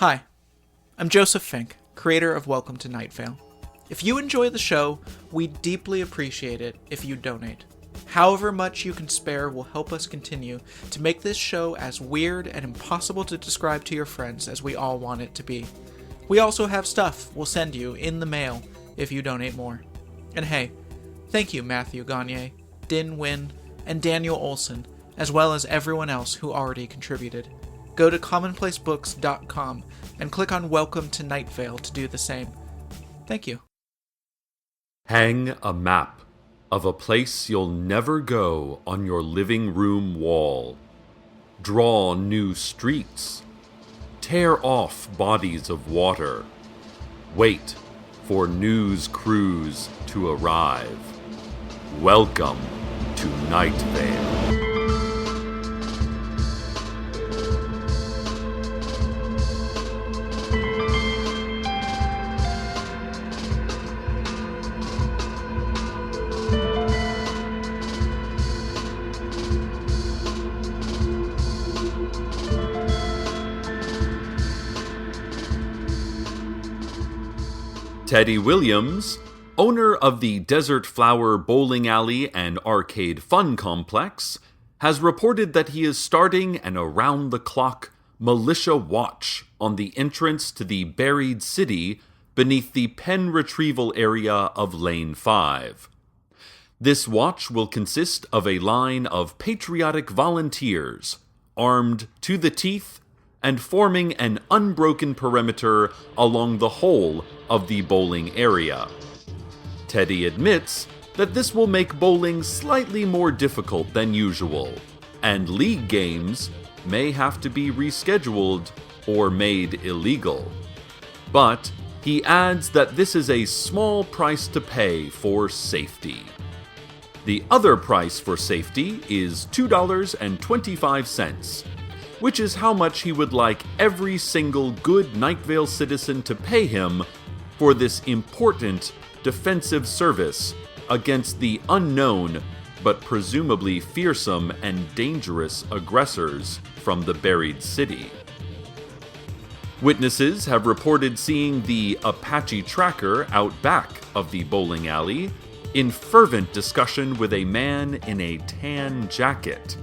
Hi, I'm Joseph Fink, creator of Welcome to Night Vale. If you enjoy the show, we'd deeply appreciate it if you donate. However much you can spare will help us continue to make this show as weird and impossible to describe to your friends as we all want it to be. We also have stuff we'll send you in the mail if you donate more. And hey, thank you Matthew Gagne, Din Win, and Daniel Olson, as well as everyone else who already contributed. Go to commonplacebooks.com and click on Welcome to Night Vale to do the same. Thank you. Hang a map of a place you'll never go on your living room wall. Draw new streets. Tear off bodies of water. Wait for news crews to arrive. Welcome to Night Vale. Teddy Williams, owner of the Desert Flower Bowling Alley and Arcade Fun Complex, has reported that he is starting an around-the-clock militia watch on the entrance to the buried city beneath the pen retrieval area of Lane 5. This watch will consist of a line of patriotic volunteers, armed to the teeth and forming an unbroken perimeter along the whole of the bowling area. Teddy admits that this will make bowling slightly more difficult than usual, and league games may have to be rescheduled or made illegal. But he adds that this is a small price to pay for safety. The other price for safety is $2.25, which is how much he would like every single good Night Vale citizen to pay him for this important defensive service against the unknown but presumably fearsome and dangerous aggressors from the buried city. Witnesses have reported seeing the Apache tracker out back of the bowling alley in fervent discussion with a man in a tan jacket.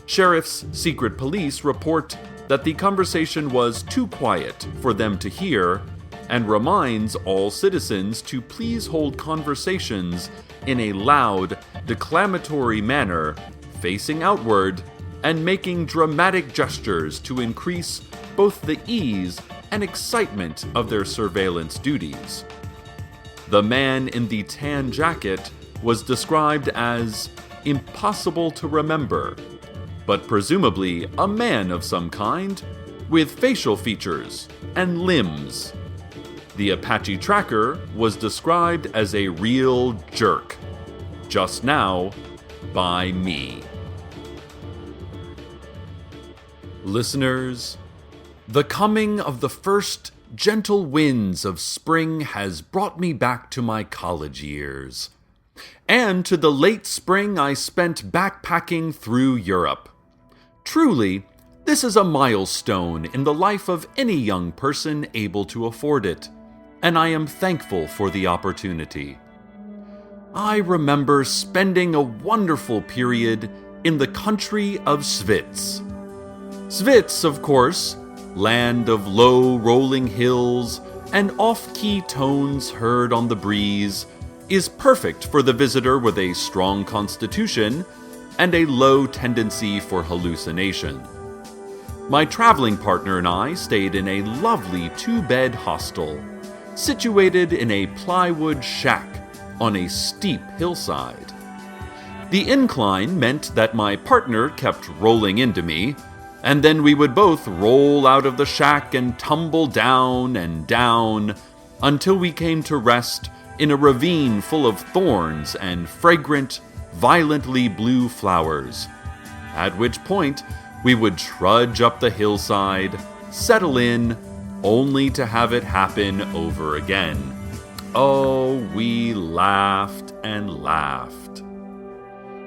Sheriff's secret police report that the conversation was too quiet for them to hear and reminds all citizens to please hold conversations in a loud, declamatory manner, facing outward and making dramatic gestures to increase both the ease and excitement of their surveillance duties. The man in the tan jacket was described as impossible to remember, but presumably a man of some kind, with facial features and limbs. The Apache tracker was described as a real jerk, just now, by me. Listeners, the coming of the first gentle winds of spring has brought me back to my college years, and to the late spring I spent backpacking through Europe. Truly, this is a milestone in the life of any young person able to afford it, and I am thankful for the opportunity. I remember spending a wonderful period in the country of Vitz. Vitz, of course, land of low rolling hills and off-key tones heard on the breeze, is perfect for the visitor with a strong constitution and a low tendency for hallucination. My traveling partner and I stayed in a lovely two-bed hostel, situated in a plywood shack on a steep hillside. The incline meant that my partner kept rolling into me, and then we would both roll out of the shack and tumble down and down until we came to rest in a ravine full of thorns and fragrant, violently blue flowers, at which point we would trudge up the hillside, settle in, only to have it happen over again. Oh, we laughed and laughed.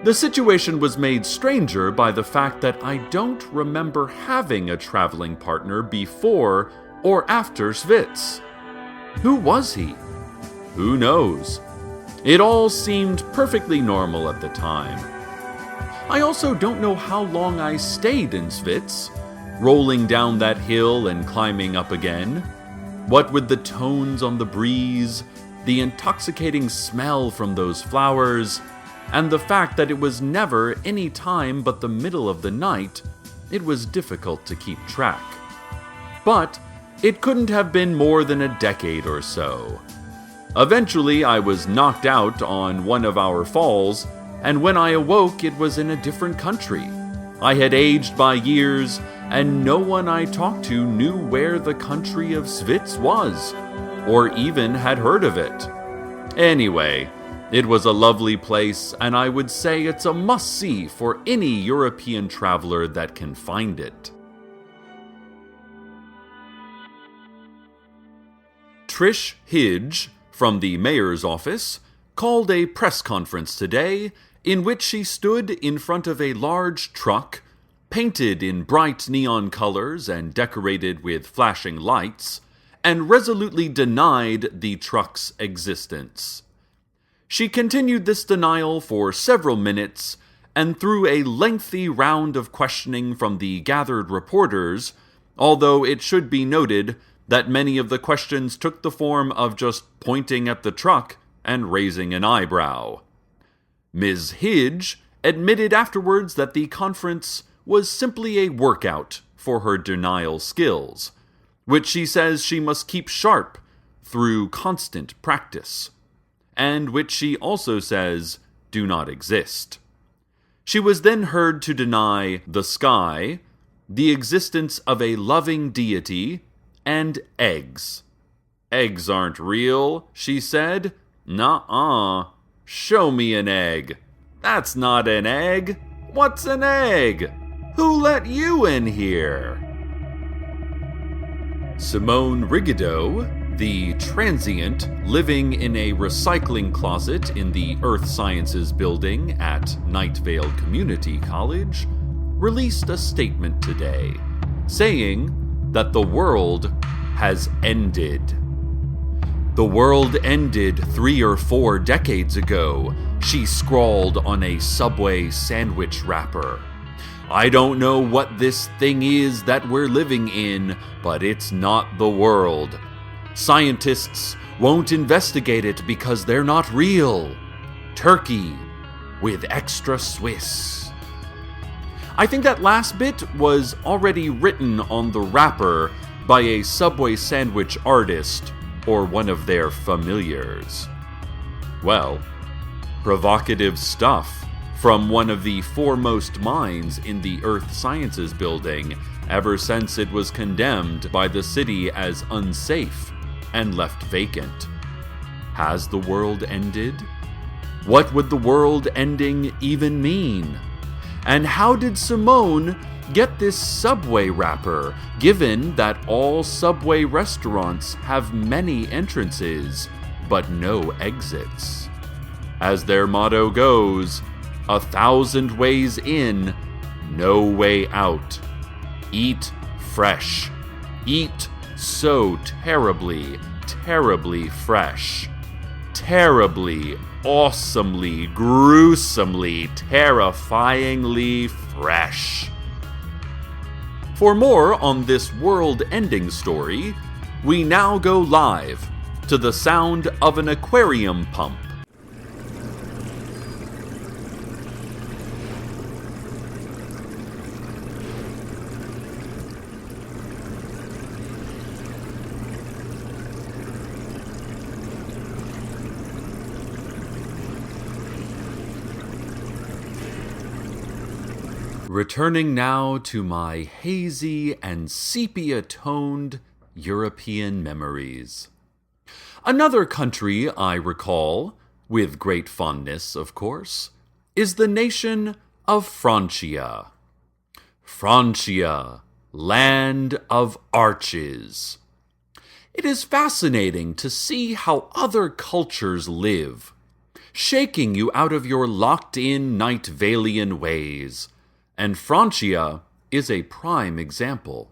The situation was made stranger by the fact that I don't remember having a traveling partner before or after Vitz. Who was he? Who knows? It all seemed perfectly normal at the time. I also don't know how long I stayed in Vitz, rolling down that hill and climbing up again. What with the tones on the breeze, the intoxicating smell from those flowers, and the fact that it was never any time but the middle of the night, it was difficult to keep track. But it couldn't have been more than a decade or so. Eventually, I was knocked out on one of our falls, and when I awoke, it was in a different country. I had aged by years, and no one I talked to knew where the country of Vitz was, or even had heard of it. Anyway, it was a lovely place, and I would say it's a must-see for any European traveler that can find it. Trish Hidge, from the mayor's office, called a press conference today in which she stood in front of a large truck, painted in bright neon colors and decorated with flashing lights, and resolutely denied the truck's existence. She continued this denial for several minutes, and through a lengthy round of questioning from the gathered reporters, although it should be noted that many of the questions took the form of just pointing at the truck and raising an eyebrow. Ms. Hidge admitted afterwards that the conference was simply a workout for her denial skills, which she says she must keep sharp through constant practice, and which she also says do not exist. She was then heard to deny the sky, the existence of a loving deity, and eggs. Eggs aren't real, she said. Nuh-uh. Show me an egg. That's not an egg. What's an egg? Who let you in here? Simone Rigaudot, the transient living in a recycling closet in the Earth Sciences building at Night Vale Community College, released a statement today, saying that the world has ended. The world ended 3 or 4 decades ago, she scrawled on a Subway sandwich wrapper. I don't know what this thing is that we're living in, but it's not the world. Scientists won't investigate it because they're not real. Turkey with extra Swiss. I think that last bit was already written on the wrapper by a Subway sandwich artist or one of their familiars. Well, provocative stuff from one of the foremost minds in the Earth Sciences building ever since it was condemned by the city as unsafe and left vacant. Has the world ended? What would the world ending even mean? And how did Simone get this Subway wrapper, given that all Subway restaurants have many entrances, but no exits? As their motto goes, 1,000 ways in, no way out. Eat fresh. Eat so terribly, terribly fresh. Terribly, awesomely, gruesomely, terrifyingly fresh. For more on this world-ending story, we now go live to the sound of an aquarium pump. Returning now to my hazy and sepia-toned European memories. Another country I recall, with great fondness, of course, is the nation of Francia. Francia, land of arches. It is fascinating to see how other cultures live. shaking you out of your locked-in Night Valian ways. And Francia is a prime example.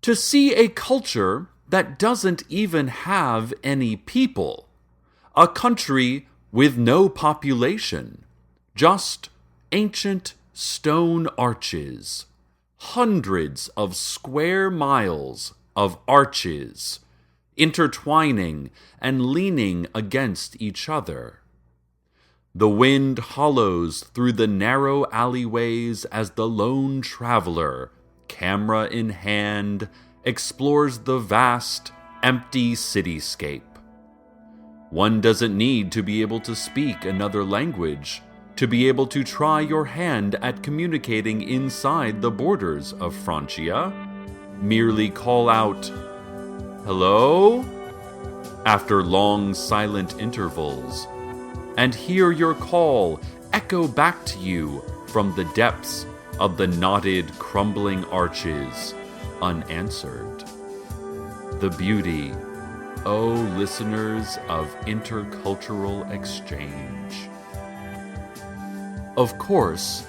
To see a culture that doesn't even have any people, a country with no population, just ancient stone arches, hundreds of square miles of arches, intertwining and leaning against each other. The wind hollows through the narrow alleyways as the lone traveler, camera in hand, explores the vast, empty cityscape. One doesn't need to be able to speak another language to be able to try your hand at communicating inside the borders of Francia. Merely call out, "Hello?" after long silent intervals, and hear your call echo back to you from the depths of the knotted, crumbling arches, unanswered. The beauty, O listeners, of intercultural exchange. Of course,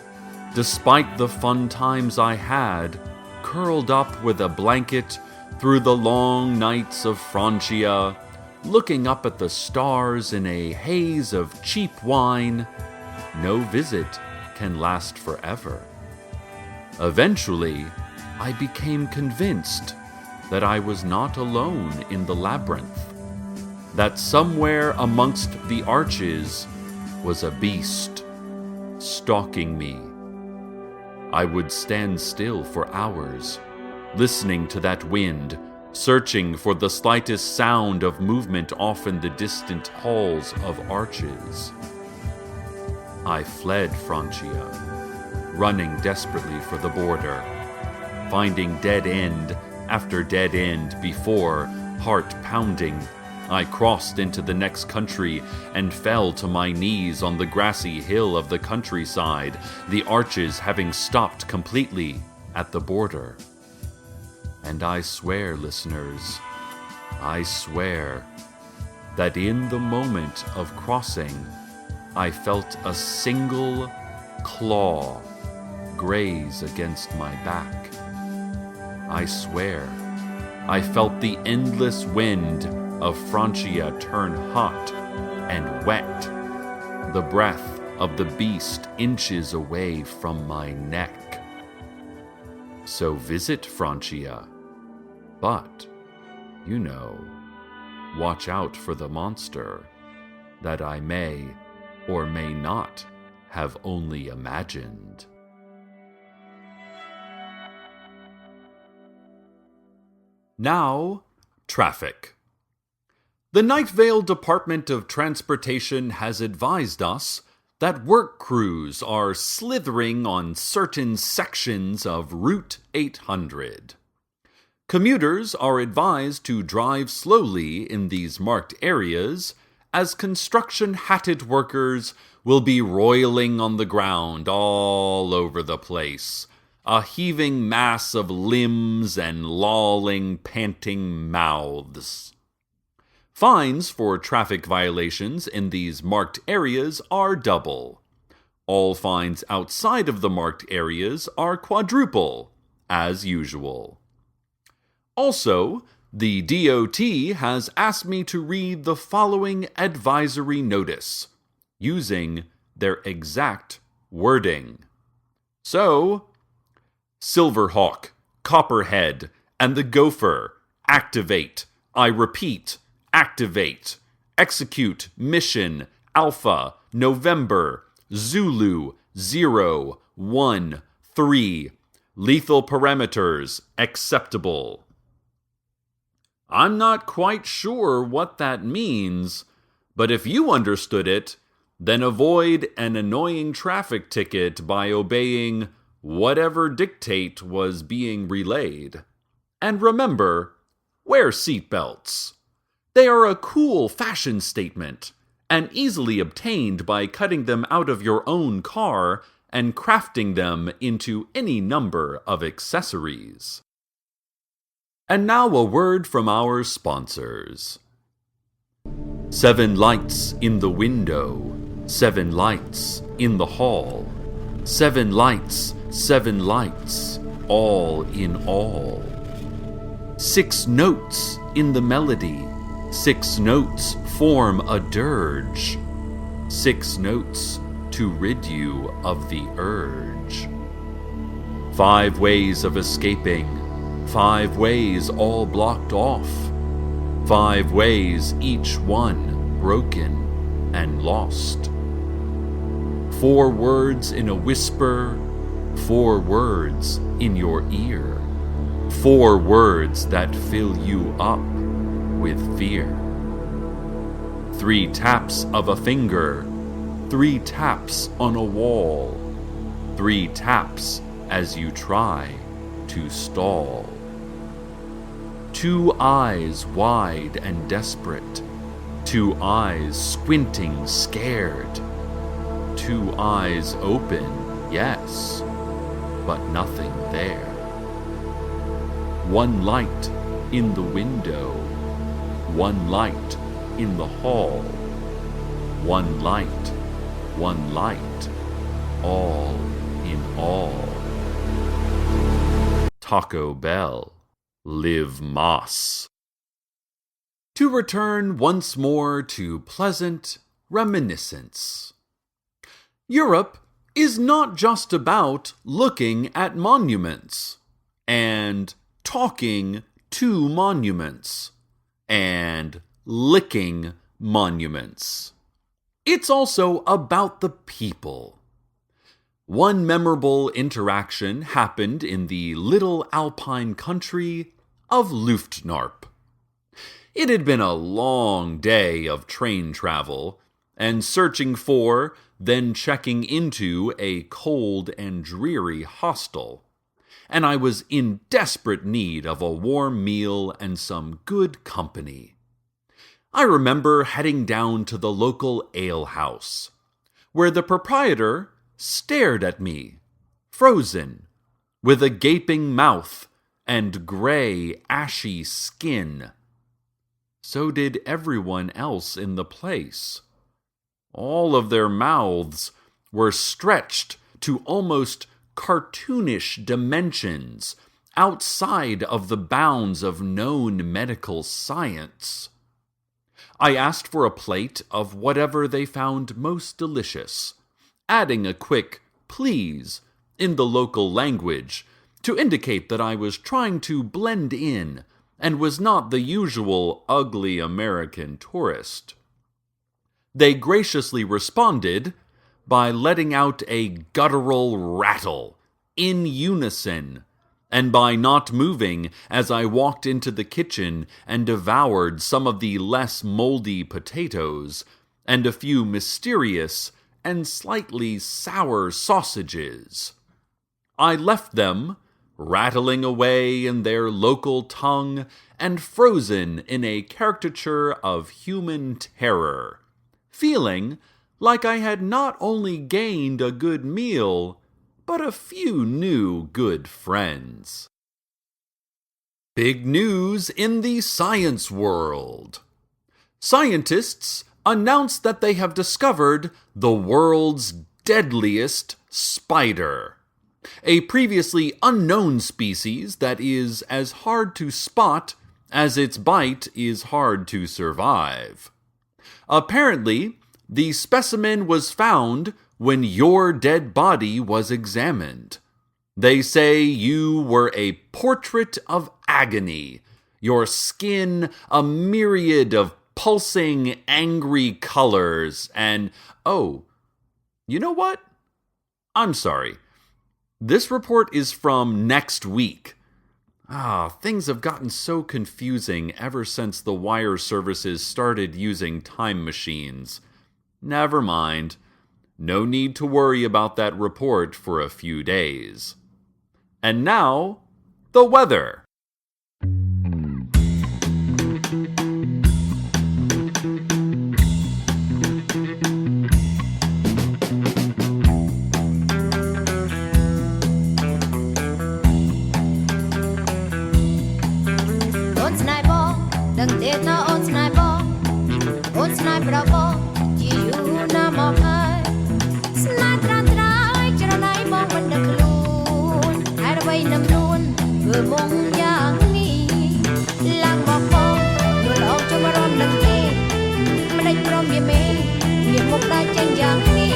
despite the fun times I had, curled up with a blanket through the long nights of Francia, looking up at the stars in a haze of cheap wine, no visit can last forever. Eventually, I became convinced that I was not alone in the labyrinth, that somewhere amongst the arches was a beast stalking me. I would stand still for hours, listening to that wind, searching for the slightest sound of movement off in the distant halls of arches. I fled Francia, running desperately for the border, finding dead end after dead end before, heart pounding, I crossed into the next country and fell to my knees on the grassy hill of the countryside, the arches having stopped completely at the border. And I swear, listeners, I swear that in the moment of crossing, I felt a single claw graze against my back. I swear I felt the endless wind of Francia turn hot and wet, the breath of the beast inches away from my neck. So visit Francia, but, you know, watch out for the monster that I may or may not have only imagined. Now, traffic. The Night Vale Department of Transportation has advised us that work crews are slithering on certain sections of Route 800. Commuters are advised to drive slowly in these marked areas, as construction-hatted workers will be roiling on the ground all over the place, a heaving mass of limbs and lolling, panting mouths. Fines for traffic violations in these marked areas are double. All fines outside of the marked areas are quadruple, as usual. Also, the DOT has asked me to read the following advisory notice, using their exact wording. So, Silverhawk, Copperhead, and the Gopher, activate. I repeat, activate. Execute mission Alpha November Zulu 013. Lethal parameters acceptable. I'm not quite sure what that means, but if you understood it, then avoid an annoying traffic ticket by obeying whatever dictate was being relayed. And remember, wear seatbelts. They are a cool fashion statement, and easily obtained by cutting them out of your own car and crafting them into any number of accessories. And now a word from our sponsors. 7 lights in the window, 7 lights in the hall, 7 lights, all in all. 6 notes in the melody, 6 notes form a dirge, 6 notes to rid you of the urge. 5 ways of escaping, 5 ways all blocked off, 5 ways each one broken and lost. 4 words in a whisper, 4 words in your ear, 4 words that fill you up with fear. 3 taps of a finger, 3 taps on a wall, 3 taps as you try to stall. 2 eyes wide and desperate, 2 eyes squinting scared, 2 eyes open, yes, but nothing there. 1 light in the window, 1 light in the hall, 1 light, all in all. Taco Bell, live Moss. To return once more to pleasant reminiscence. Europe is not just about looking at monuments and talking to monuments and licking monuments. It's also about the people. One memorable interaction happened in the little alpine country of Luftnarp. It had been a long day of train travel, and searching for, then checking into a cold and dreary hostel, and I was in desperate need of a warm meal and some good company. I remember heading down to the local alehouse, where the proprietor stared at me, frozen, with a gaping mouth and gray, ashy skin. So did everyone else in the place. All of their mouths were stretched to almost cartoonish dimensions outside of the bounds of known medical science. I asked for a plate of whatever they found most delicious, adding a quick please in the local language to indicate that I was trying to blend in and was not the usual ugly American tourist. They graciously responded by letting out a guttural rattle in unison, and by not moving as I walked into the kitchen and devoured some of the less moldy potatoes and a few mysterious and slightly sour sausages. I left them, rattling away in their local tongue and frozen in a caricature of human terror, feeling like I had not only gained a good meal, but a few new good friends. Big news in the science world. Scientists announced that they have discovered the world's deadliest spider, a previously unknown species that is as hard to spot as its bite is hard to survive. Apparently, the specimen was found when your dead body was examined. They say you were a portrait of agony, your skin a myriad of pulsing, angry colors, and, oh, you know what? I'm sorry. This report is from next week. Things have gotten so confusing ever since the wire services started using time machines. Never mind. No need to worry about that report for a few days. And now, the weather. Ons ស្នេហ៍ប្របងជាយូរណាស់មកហើយស្នេហ៍ត្រាត្រាយច្រណៃបងមិនដឹងខ្លួនហើយអ្វីនឹងនួនធ្វើបងយ៉ាងនេះឡើងមកបងយល់អោចមរំនឹងទេមិនដេចព្រមវាមេមានមុខដើរចេញយ៉ាងនេះ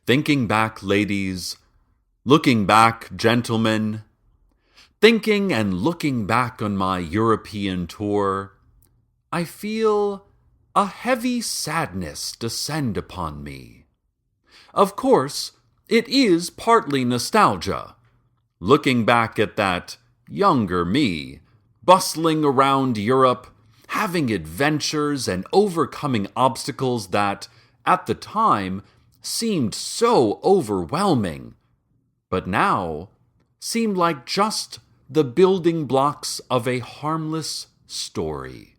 Thinking back, ladies, looking back, gentlemen, thinking and looking back on my European tour, I feel a heavy sadness descend upon me. Of course, it is partly nostalgia, looking back at that younger me, bustling around Europe, having adventures and overcoming obstacles that, at the time, seemed so overwhelming, but now seemed like just the building blocks of a harmless story.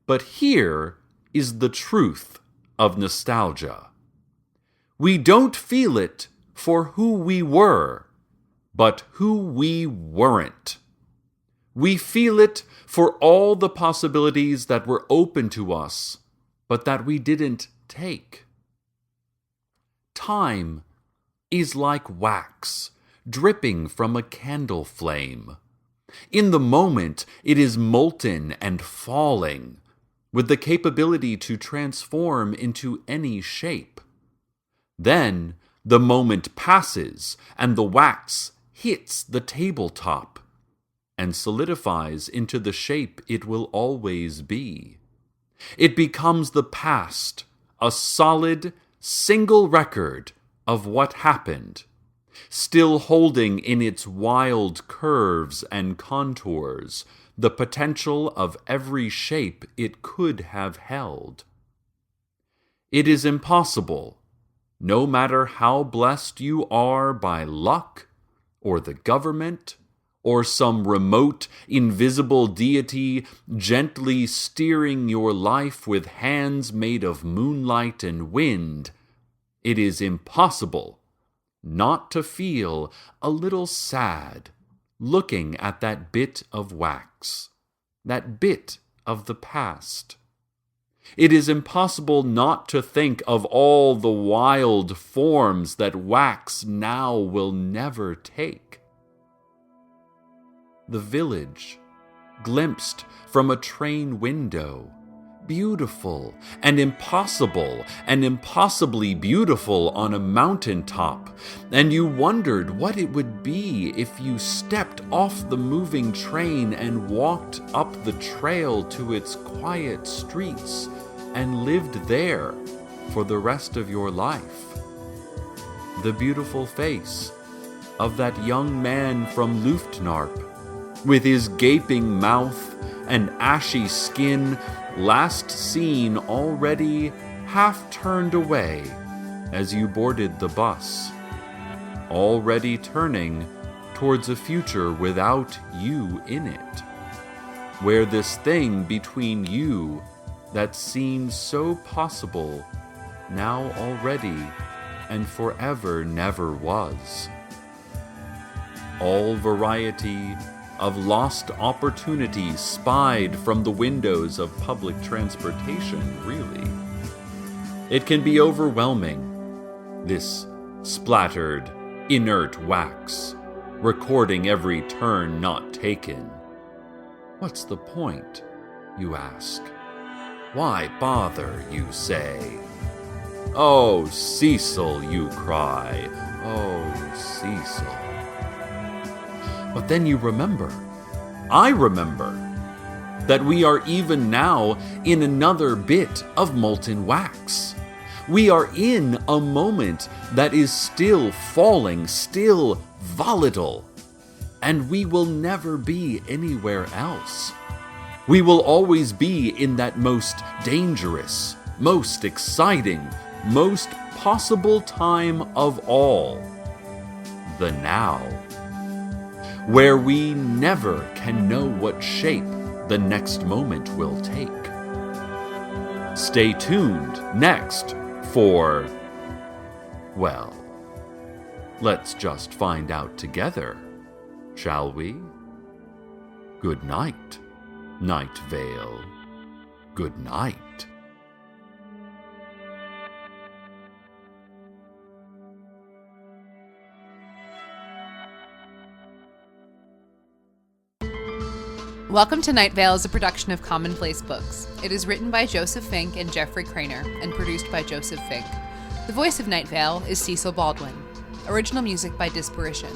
But here is the truth of nostalgia. We don't feel it for who we were, but who we weren't. We feel it for all the possibilities that were open to us, but that we didn't take. Time is like wax dripping from a candle flame. In the moment, it is molten and falling, with the capability to transform into any shape. Then, the moment passes, and the wax hits the tabletop, and solidifies into the shape it will always be. It becomes the past, a solid, single record of what happened, still holding in its wild curves and contours the potential of every shape it could have held. It is impossible, no matter how blessed you are by luck, or the government, or some remote, invisible deity gently steering your life with hands made of moonlight and wind, it is impossible not to feel a little sad looking at that bit of wax, that bit of the past. It is impossible not to think of all the wild forms that wax now will never take. The village, glimpsed from a train window, beautiful and impossible and impossibly beautiful on a mountaintop, and you wondered what it would be if you stepped off the moving train and walked up the trail to its quiet streets and lived there for the rest of your life. The beautiful face of that young man from Luftnarp, with his gaping mouth and ashy skin, last seen already half turned away as you boarded the bus, already turning towards a future without you in it, where this thing between you that seemed so possible now already and forever never was. All variety of lost opportunities spied from the windows of public transportation, really. It can be overwhelming, this splattered, inert wax, recording every turn not taken. What's the point, you ask? Why bother, you say? Oh, Cecil, you cry. Oh, Cecil. But then you remember, I remember, that we are even now in another bit of molten wax. We are in a moment that is still falling, still volatile, and we will never be anywhere else. We will always be in that most dangerous, most exciting, most possible time of all, the now, where we never can know what shape the next moment will take. Stay tuned next for, well, let's just find out together, shall we? Good night, Night Vale. Good night. Welcome to Night Vale is a production of Commonplace Books. It is written by Joseph Fink and Jeffrey Craner and produced by Joseph Fink. The voice of Night Vale is Cecil Baldwin. Original music by Disparition.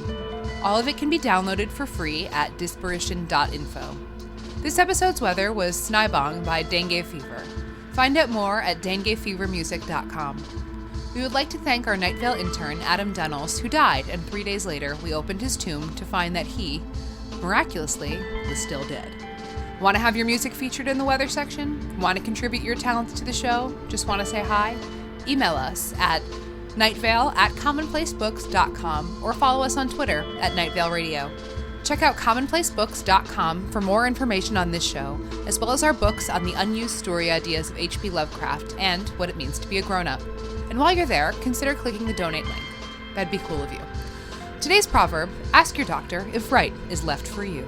All of it can be downloaded for free at disparition.info. This episode's weather was Snibong by Dengue Fever. Find out more at denguefevermusic.com. We would like to thank our Night Vale intern, Adam Dunnels, who died, and 3 days later we opened his tomb to find that he, miraculously, was still dead. Want to have your music featured in the weather section? Want to contribute your talents to the show? Just want to say hi? Email us at nightvale@commonplacebooks.com or follow us on Twitter at Nightvale Radio. Check out commonplacebooks.com for more information on this show, as well as our books on the unused story ideas of H.P. Lovecraft and what it means to be a grown-up. And while you're there, consider clicking the donate link. That'd be cool of you. Today's proverb, ask your doctor if right is left for you.